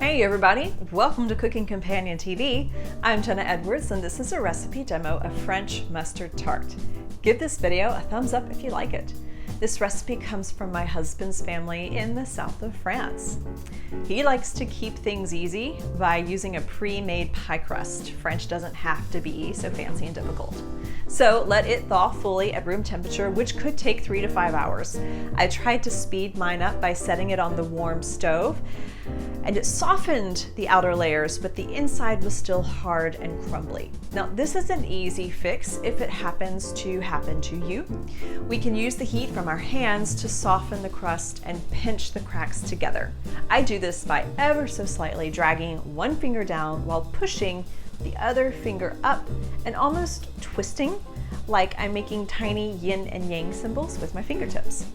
Hey everybody, welcome to Cooking Companion TV. I'm Jenna Edwards and this is a recipe demo of French mustard tart. Give this video a thumbs up if you like it. This recipe comes from my husband's family in the south of France. He likes to keep things easy by using a pre-made pie crust. French doesn't have to be so fancy and difficult. So let it thaw fully at room temperature, which could take 3 to 5 hours. I tried to speed mine up by setting it on the warm stove, and it softened the outer layers, but the inside was still hard and crumbly. Now, this is an easy fix if it happens to happen to you. We can use the heat from our hands to soften the crust and pinch the cracks together. I do this by ever so slightly dragging one finger down while pushing the other finger up and almost twisting like I'm making tiny yin and yang symbols with my fingertips.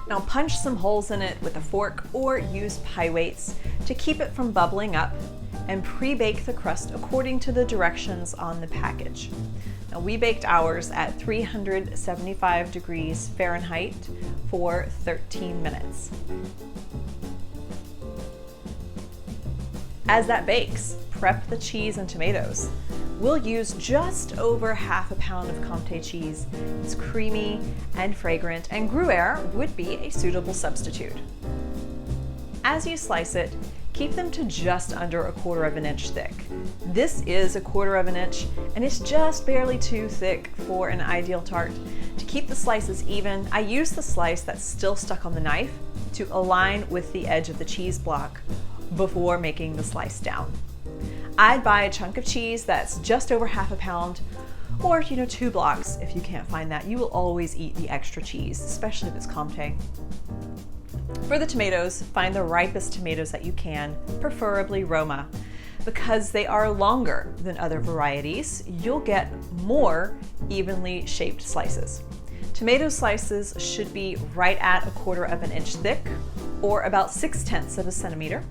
Now punch some holes in it with a fork or use pie weights to keep it from bubbling up and pre-bake the crust according to the directions on the package. Now we baked ours at 375 degrees Fahrenheit for 13 minutes. As that bakes, prep the cheese and tomatoes. We'll use just over half a pound of Comte cheese. It's creamy and fragrant, and Gruyere would be a suitable substitute. As you slice it, keep them to just under 1/4 inch thick. This is 1/4 inch, and it's just barely too thick for an ideal tart. To keep the slices even, I use the slice that's still stuck on the knife to align with the edge of the cheese block before making the slice down. I'd buy a chunk of cheese that's just over half a pound, or 2 blocks if you can't find that. You will always eat the extra cheese, especially if it's Comte. For the tomatoes, find the ripest tomatoes that you can, preferably Roma. Because they are longer than other varieties, you'll get more evenly shaped slices. Tomato slices should be right at 1/4 inch thick, or about 6/10 centimeter.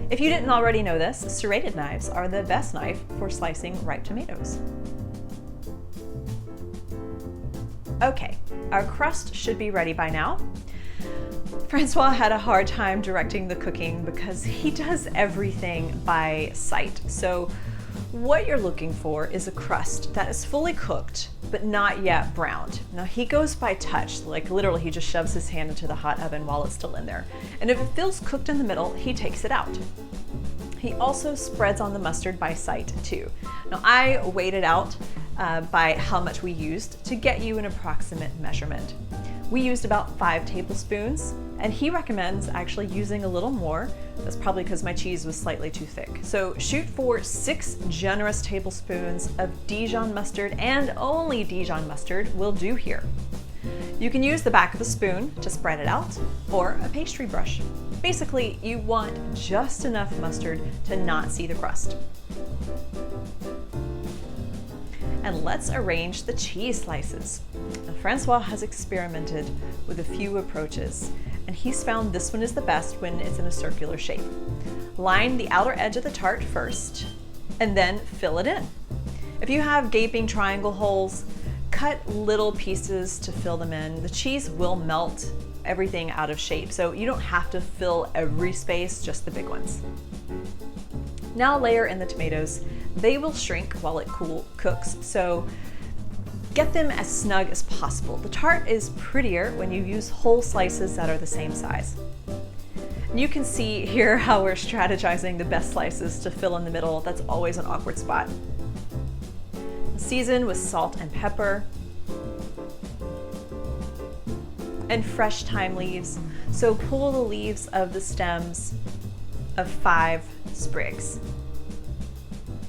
If you didn't already know this, serrated knives are the best knife for slicing ripe tomatoes. Okay, our crust should be ready by now. Francois had a hard time directing the cooking because he does everything by sight. So what you're looking for is a crust that is fully cooked, but not yet browned. Now he goes by touch, like literally he just shoves his hand into the hot oven while it's still in there. And if it feels cooked in the middle, he takes it out. He also spreads on the mustard by sight too. Now I weighed it out by how much we used to get you an approximate measurement. We used about 5 tablespoons, and he recommends actually using a little more. That's probably because my cheese was slightly too thick. So shoot for 6 generous tablespoons of Dijon mustard, and only Dijon mustard will do here. You can use the back of a spoon to spread it out, or a pastry brush. Basically, you want just enough mustard to not see the crust. And let's arrange the cheese slices. Now, Francois has experimented with a few approaches, and he's found this one is the best when it's in a circular shape. Line the outer edge of the tart first, and then fill it in. If you have gaping triangle holes, cut little pieces to fill them in. The cheese will melt everything out of shape, so you don't have to fill every space, just the big ones. Now layer in the tomatoes. They will shrink while it cooks, so get them as snug as possible. The tart is prettier when you use whole slices that are the same size. And you can see here how we're strategizing the best slices to fill in the middle. That's always an awkward spot. Season with salt and pepper and fresh thyme leaves. So pull the leaves of the stems of 5 sprigs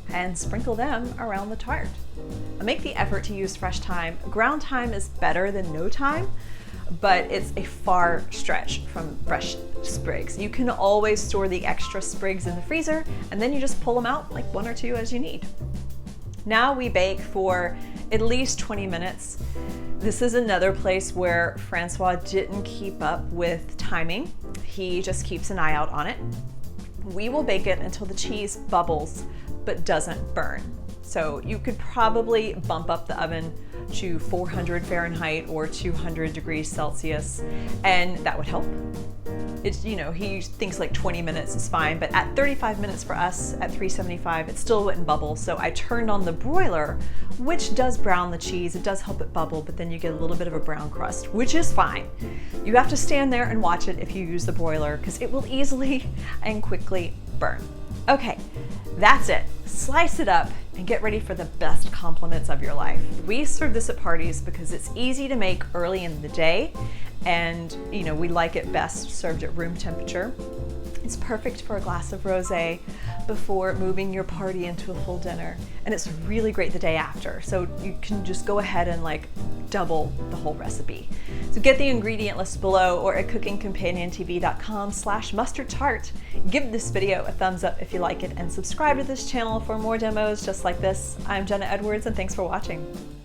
and sprinkle them around the tart. Make the effort to use fresh thyme. Ground thyme is better than no thyme, but it's a far stretch from fresh sprigs. You can always store the extra sprigs in the freezer, and then you just pull them out, like 1 or 2 as you need. Now we bake for at least 20 minutes. This is another place where Francois didn't keep up with timing. He just keeps an eye out on it. We will bake it until the cheese bubbles but doesn't burn. So you could probably bump up the oven to 400 Fahrenheit or 200 degrees Celsius, and that would help. It's, you know, he thinks like 20 minutes is fine, but at 35 minutes for us at 375, it still wouldn't bubble. So I turned on the broiler, which does brown the cheese. It does help it bubble, but then you get a little bit of a brown crust, which is fine. You have to stand there and watch it if you use the broiler, because it will easily and quickly burn. Okay, that's it. Slice it up and get ready for the best compliments of your life. We serve this at parties because it's easy to make early in the day, and you know, we like it best served at room temperature. It's perfect for a glass of rosé before moving your party into a full dinner, and it's really great the day after. So you can just go ahead and like double the whole recipe. So get the ingredient list below or at cookingcompaniontv.com/mustard tart. Give this video a thumbs up if you like it, and subscribe to this channel for more demos just like this. I'm Jenna Edwards, and thanks for watching.